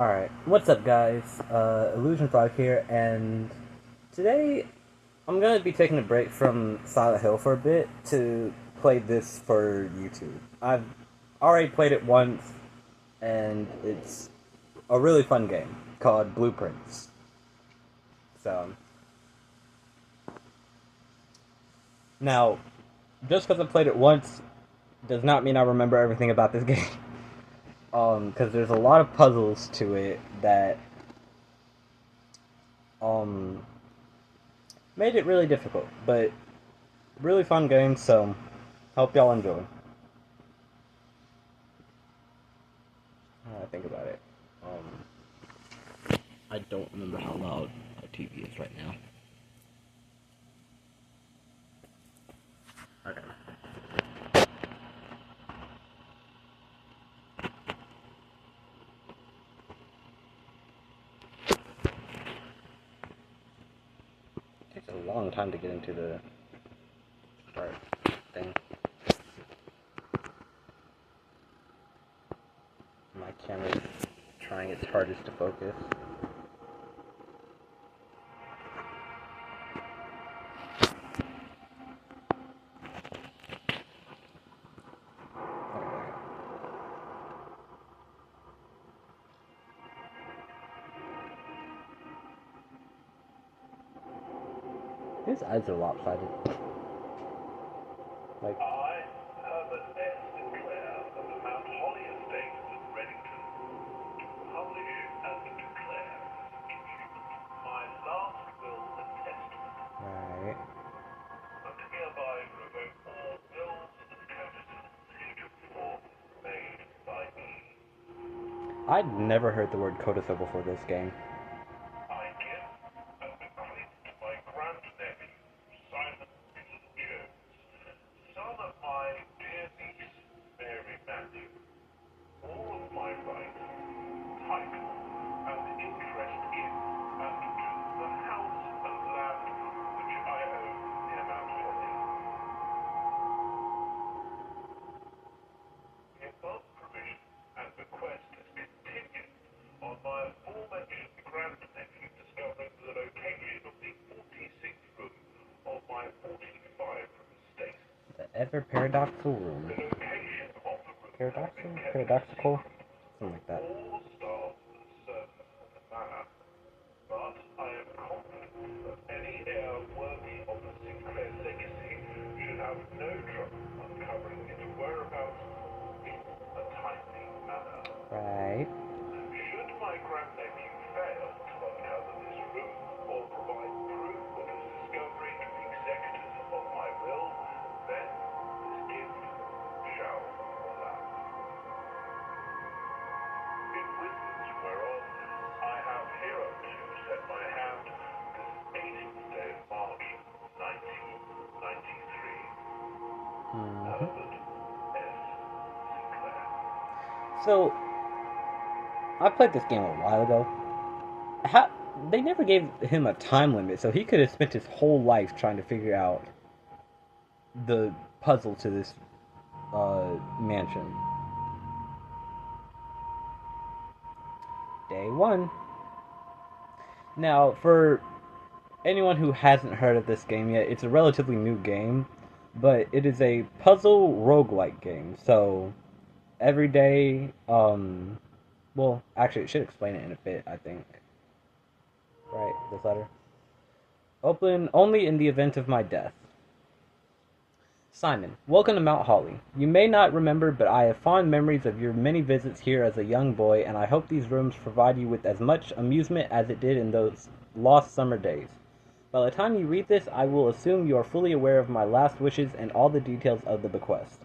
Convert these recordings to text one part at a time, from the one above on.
Alright, what's up guys? Illusion5 here, and today I'm gonna be taking a break from Silent Hill for a bit to play this for YouTube. I've already played it once, and it's a really fun game called Blueprints. So, now, just because I played it once does not mean I remember everything about this game. Because there's a lot of puzzles to it that, um, made it really difficult, but really fun game, so hope y'all enjoy. I think about it. I don't remember how loud our TV is right now. Okay. It takes a long time to get into the start thing. My camera's trying its hardest to focus. His eyes are lopsided. Like, I, Herbert S. Sinclair of the Mount Holly Estate in Reddington, do publish and declare my last will and testament, right. and hereby revoke all wills and codicils heretofore made by me. I'd never heard the word codicil before this game. I give and bequeath to my grandnephew, Simon Peter Jones, son of my dear niece, Mary Matthew, all of my rights, title, and interest in and to the house and land which I own near Mount Holly. The above provision and bequest is contingent on my aforementioned grandnephew discovering the location of the 46th room of my 45-room estate. The ever paradoxical room. The location of the room Paradoxical? Paradoxical? Something like that. all staff and servants of the manor, but I am confident that any heir worthy of the Sinclair legacy should have no trouble uncovering its whereabouts in a timely manner. Right. Should my grandnephew fail to uncover this room or provide proof of his discovery to the executors of my will, then this gift shall lapse. In witness whereof I have hereunto set my hand this 18th day of March, 1993. Herbert S. Sinclair. So, I played this game a while ago. How they never gave him a time limit, so he could have spent his whole life trying to figure out the puzzle to this mansion. Day one. Now, for anyone who hasn't heard of this game yet, it's a relatively new game, but it is a puzzle roguelike game. So, every day, well, actually, it should explain it in a bit, I think. Right, this letter. Open only in the event of my death. Simon, welcome to Mount Holly. You may not remember, but I have fond memories of your many visits here as a young boy, and I hope these rooms provide you with as much amusement as it did in those lost summer days. By the time you read this, I will assume you are fully aware of my last wishes and all the details of the bequest.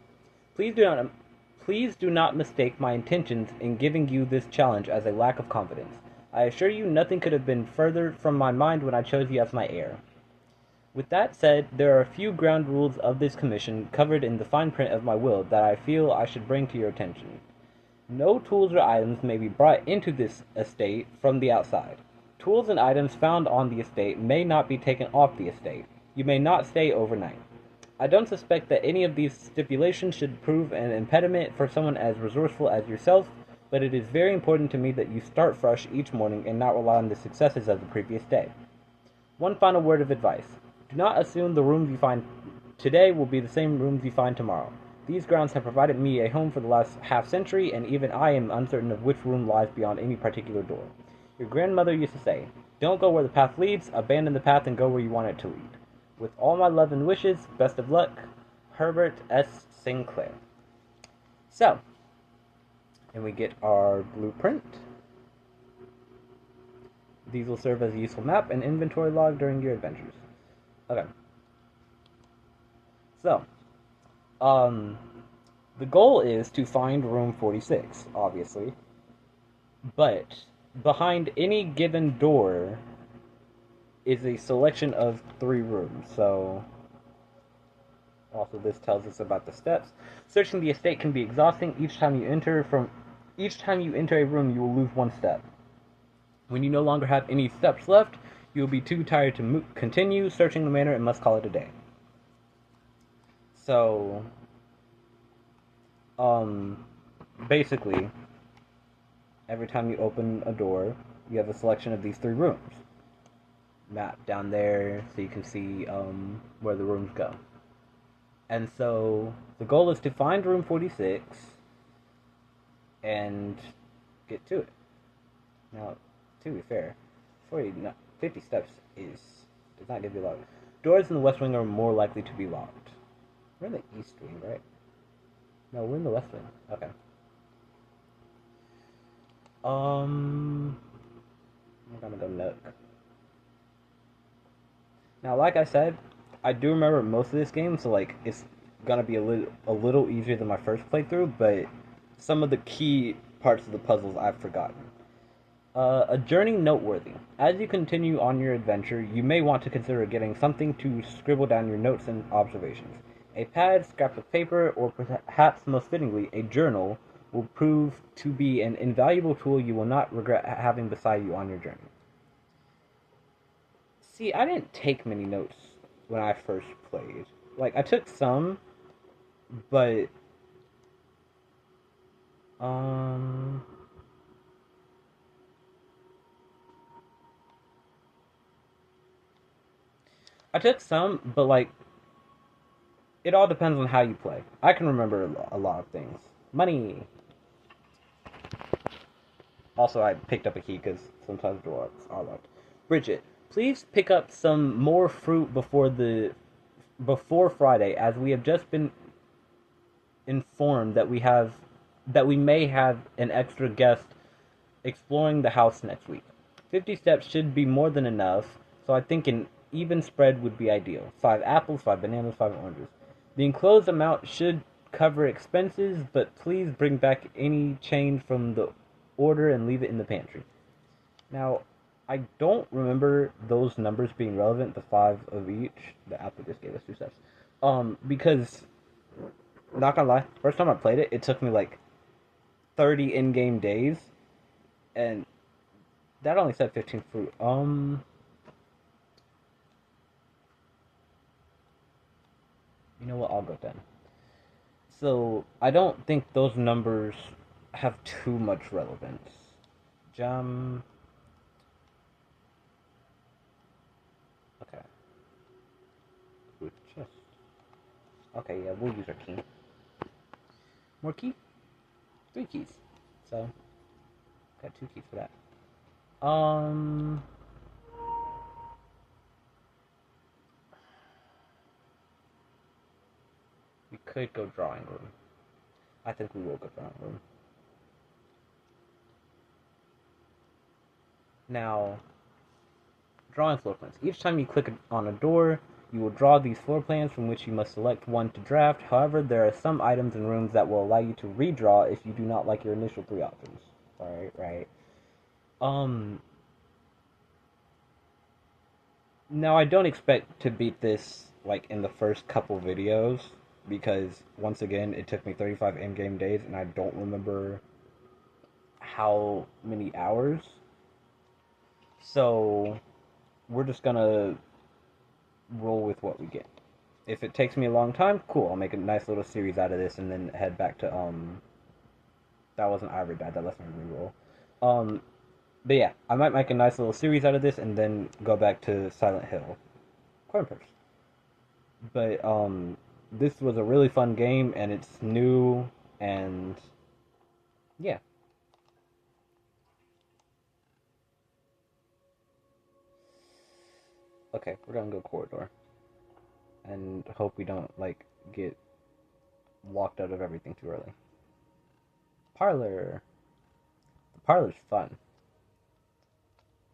Please do not mistake my intentions in giving you this challenge as a lack of confidence. I assure you nothing could have been further from my mind when I chose you as my heir. With that said, there are a few ground rules of this commission covered in the fine print of my will that I feel I should bring to your attention. No tools or items may be brought into this estate from the outside. Tools and items found on the estate may not be taken off the estate. You may not stay overnight. I don't suspect that any of these stipulations should prove an impediment for someone as resourceful as yourself but it is very important to me that you start fresh each morning and not rely on the successes of the previous day. One final word of advice. Do not assume the rooms you find today will be the same rooms you find tomorrow. These grounds have provided me a home for the last half-century, and even I am uncertain of which room lies beyond any particular door. Your grandmother used to say, "Don't go where the path leads, abandon the path and go where you want it to lead." With all my love and wishes, best of luck, Herbert S. Sinclair. So, and we get our blueprint. These will serve as a useful map and inventory log during your adventures. Okay. So, the goal is to find room 46, obviously. But behind any given door is a selection of 3 rooms. So, also this tells us about the steps. Searching the estate can be exhausting. Each time you enter a room, you will lose 1 step. When you no longer have any steps left, you will be too tired to continue searching the manor and must call it a day. So, basically, every time you open a door, you have a selection of these 3 rooms. Map down there so you can see where the rooms go. And so, the goal is to find room 46 and get to it. Now, to be fair, 50 steps does not give you a lot. Doors in the West Wing are more likely to be locked. We're in the East Wing, right? No, we're in the West Wing. Okay. I'm gonna go look. Now, like I said, I do remember most of this game, so like it's gonna be a little easier than my first playthrough, but some of the key parts of the puzzles I've forgotten. A journey noteworthy. As you continue on your adventure, you may want to consider getting something to scribble down your notes and observations. A pad, scrap of paper, or perhaps most fittingly, a journal will prove to be an invaluable tool you will not regret having beside you on your journey. See, I didn't take many notes when I first played. Like, I took some, but like, it all depends on how you play. I can remember a lot of things. Money! Also, I picked up a key because sometimes doors are locked. Bridget, please pick up some more fruit before Friday, as we have just been informed that we may have an extra guest exploring the house next week. 50 steps should be more than enough, so I think an even spread would be ideal. 5 apples, 5 bananas, 5 oranges. The enclosed amount should cover expenses, but please bring back any change from the order and leave it in the pantry. Now, I don't remember those numbers being relevant, the 5 of each. The apple just gave us 2 steps. Because, not gonna lie, first time I played it, it took me like 30 in-game days, and that only said 15 fruit. You know what, I'll go then. So, I don't think those numbers have too much relevance. Jam. Okay. With chest. Okay, yeah, we'll use our key. More key? 3 keys. So, got 2 keys for that. We could go drawing room. I think we will go drawing room. Now, drawing floor plans. Each time you click on a door, you will draw these floor plans from which you must select one to draft. However, there are some items and rooms that will allow you to redraw if you do not like your initial 3 options. Alright, right. Now I don't expect to beat this like in the first couple videos, because once again it took me 35 in-game days and I don't remember how many hours. So we're just gonna roll with what we get. If it takes me a long time, cool, I'll make a nice little series out of this and then head back to That wasn't Ivory bad. That lets me reroll. Um, but yeah, I might make a nice little series out of this and then go back to Silent Hill. Coin purse. But this was a really fun game and it's new and yeah. Okay, we're gonna go corridor and hope we don't like get locked out of everything too early. Parlor. The parlor's fun.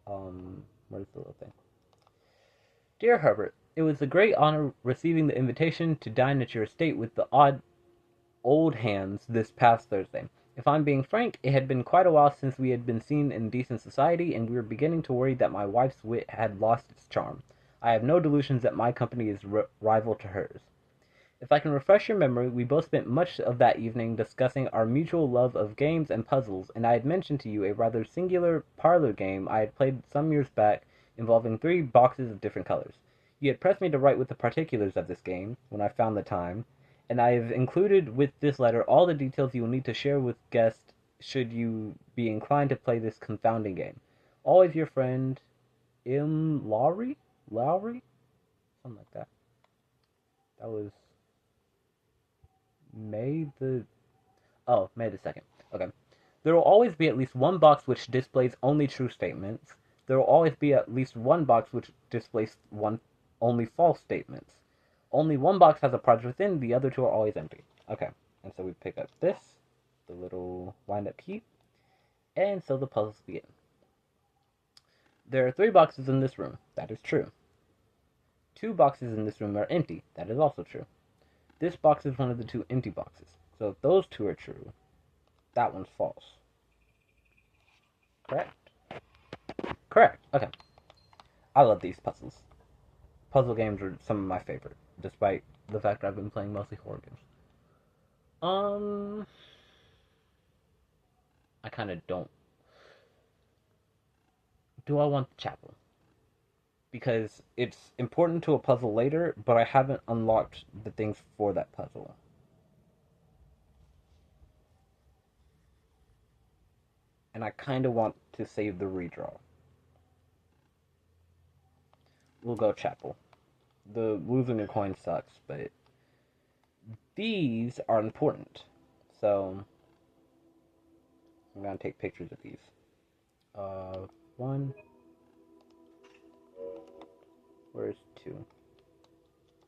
Where's the little thing? Dear Herbert, it was a great honor receiving the invitation to dine at your estate with the old hands this past Thursday. If I'm being frank, it had been quite a while since we had been seen in decent society, and we were beginning to worry that my wife's wit had lost its charm. I have no delusions that my company is rival to hers. If I can refresh your memory, we both spent much of that evening discussing our mutual love of games and puzzles, and I had mentioned to you a rather singular parlor game I had played some years back involving 3 boxes of different colors. You had pressed me to write with the particulars of this game, when I found the time, and I have included with this letter all the details you will need to share with guests should you be inclined to play this confounding game. Always your friend, M. Lowry? Lowry? Something like that. That was May the May the 2nd. Okay. There will always be at least one box which displays only true statements. There will always be at least one box which displays only false statements. Only one box has a prize within, the other 2 are always empty. Okay. And so we pick up this, the little wind-up key, and so the puzzles begin. There are 3 boxes in this room. That is true. 2 boxes in this room are empty. That is also true. This box is one of the 2 empty boxes. So if those 2 are true, that one's false. Correct? Correct. Okay. I love these puzzles. Puzzle games are some of my favorite, despite the fact that I've been playing mostly horror games. I kind of don't. Do I want the chapel? Because it's important to a puzzle later, but I haven't unlocked the things for that puzzle. And I kind of want to save the redraw. We'll go chapel. The losing a coin sucks, but these are important. So I'm gonna take pictures of these. 1. Where's 2?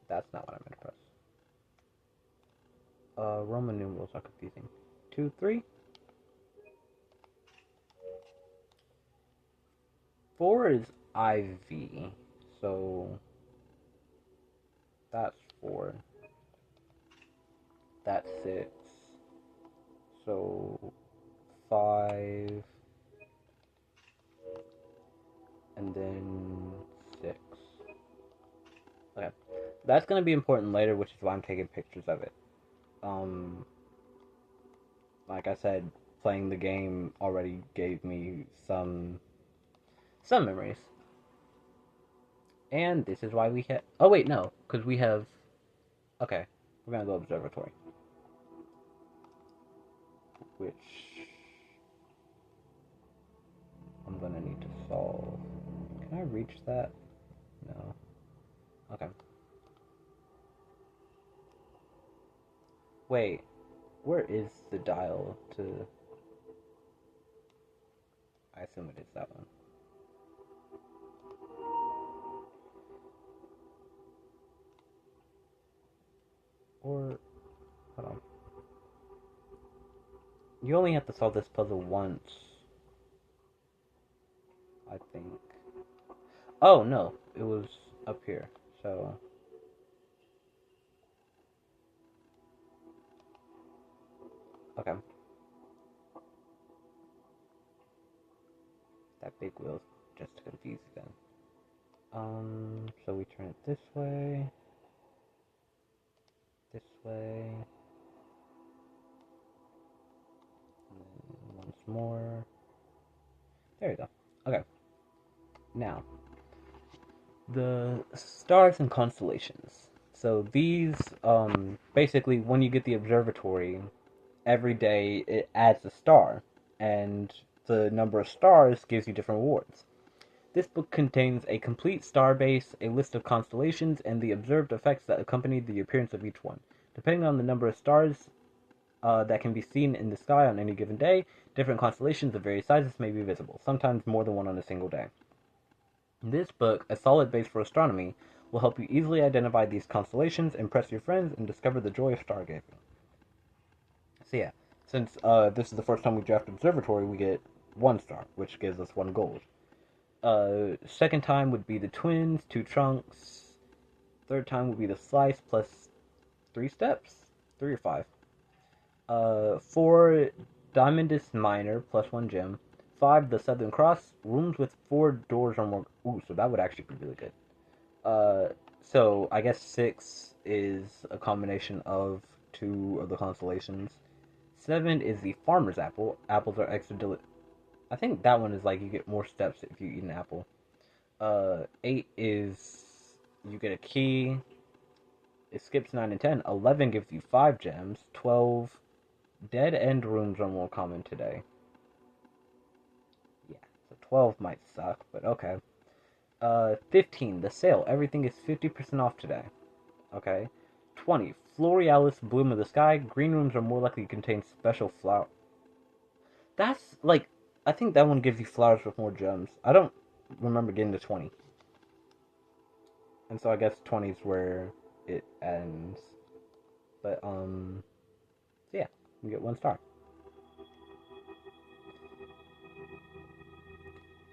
That's not what I meant to press. Roman numerals are confusing. 2, 3. 4 is IV, so that's 4. That's 6. So 5. And then 6. Okay. That's going to be important later, which is why I'm taking pictures of it. Like I said, playing the game already gave me some memories. And this is why we have... Oh, wait, no. Because we have... Okay. We're going to go observatory. Which... I'm going to need to solve. Can I reach that? No. Okay. Wait. Where is the dial to... I assume it is that one. Or... Hold on. You only have to solve this puzzle once. I think. Oh, no. It was up here. So... Okay. That big wheel's just to confuse you then. So we turn it this way. This way. And then once more. There you go. Okay. Now, the stars and constellations. So these, basically, when you get the observatory, every day it adds a star, and the number of stars gives you different rewards. This book contains a complete star base, a list of constellations, and the observed effects that accompany the appearance of each one. Depending on the number of stars that can be seen in the sky on any given day, different constellations of various sizes may be visible, sometimes more than one on a single day. This book, a solid base for astronomy, will help you easily identify these constellations, impress your friends, and discover the joy of stargazing. So yeah, since this is the first time we draft observatory, we get 1 star, which gives us 1 gold. Second time would be the twins, 2 trunks. Third time would be the slice plus 3 steps, 3 or 5. 4 diamondus minor plus 1 gem. 5 the Southern Cross, rooms with 4 doors or more. Ooh, so that would actually be really good. So I guess 6 is a combination of 2 of the constellations. 7 is the Farmer's Apple. Apples are extra delicious. I think that one is like you get more steps if you eat an apple. 8 is you get a key. It skips 9 and 10. 11 gives you 5 gems. 12 dead end rooms are more common today. Yeah, so 12 might suck, but okay. 15 the sale. Everything is 50% off today. Okay. 20 Florealis bloom of the sky. Green rooms are more likely to contain special flower. That's like I think that one gives you flowers with more gems. I don't remember getting to 20. And so I guess 20 is where it ends. But so yeah, you get 1 star.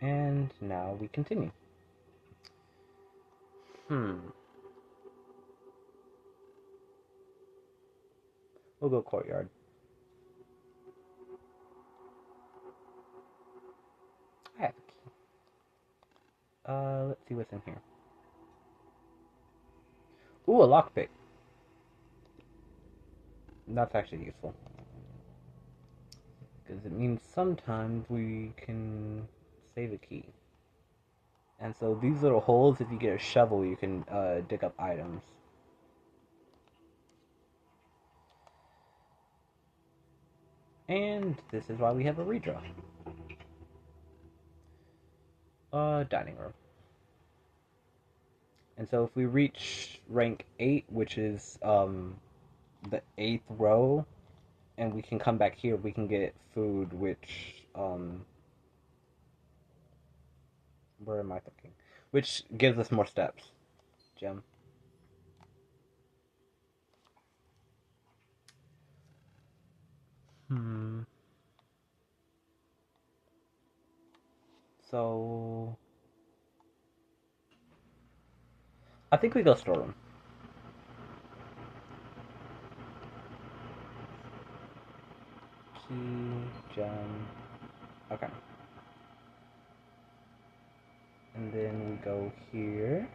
And now we continue. We'll go courtyard. I have a key. Let's see what's in here. Ooh, a lockpick. That's actually useful. Because it means sometimes we can save a key. And so these little holes, if you get a shovel, you can dig up items. And this is why we have a redraw. Dining room. And so if we reach rank 8, which is the 8th row, and we can come back here, we can get food, which where am I thinking? Which gives us more steps. Gem. So I think we go storeroom. Key, gem. Okay. And then we go here.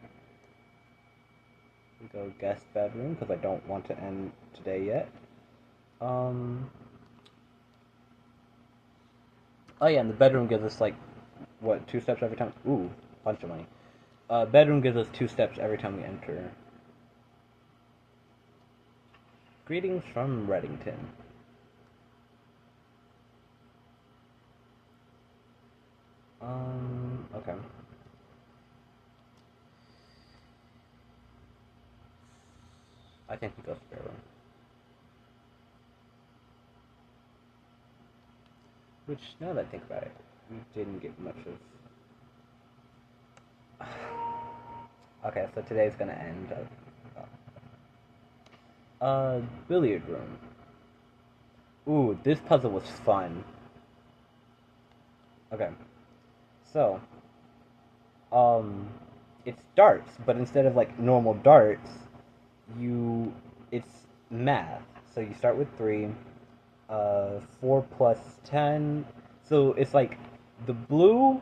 We go guest bedroom because I don't want to end today yet. Oh yeah, and the bedroom gives us like what 2 steps every time. Ooh, bunch of money. Bedroom gives us 2 steps every time we enter. Greetings from Reddington. Okay. I think we go spare room. Which, now that I think about it, we didn't get much of... Okay, so today's gonna end. Billiard room. Ooh, this puzzle was fun. Okay. So, it's darts, but instead of like normal darts, it's math. So you start with 3, 4 plus 10. So it's like the blue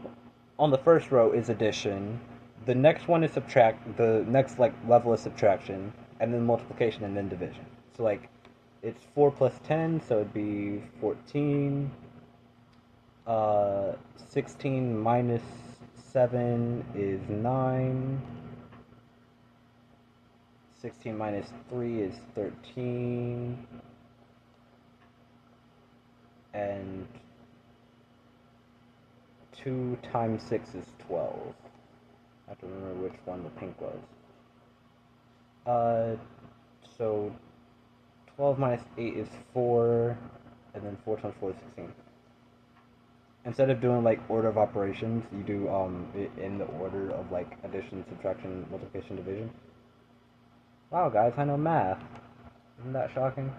on the first row is addition. The next one is subtract. The next like level is subtraction, and then multiplication, and then division. So like, it's 4 plus 10, so it'd be 14. 16 minus 7 is 9. 16 minus 3 is 13. and 2 times 6 is 12. I have to remember which one the pink was. So 12 minus 8 is 4, and then 4 times 4 is 16. Instead of doing like order of operations, you do it in the order of like addition, subtraction, multiplication, division. Wow, guys, I know math. Isn't that shocking?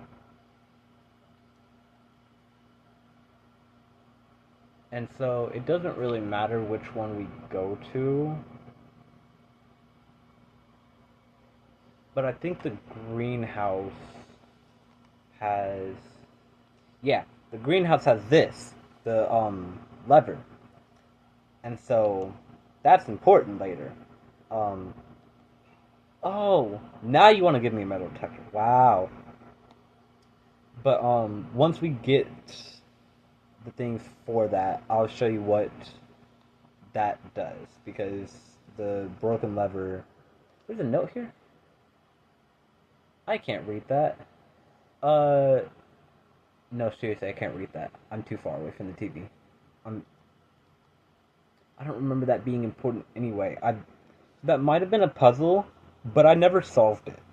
And so it doesn't really matter which one we go to, but I think the greenhouse has, yeah, the greenhouse has this, the lever, and so that's important later. Um, oh, now you want to give me a metal detector? Wow. But once we get the things for that, I'll show you what that does, because the broken lever. There's a note here. I can't read that. Uh, no, seriously, I can't read that. I'm too far away from the TV. I'm. I don't remember that being important anyway. That might have been a puzzle, but I never solved it.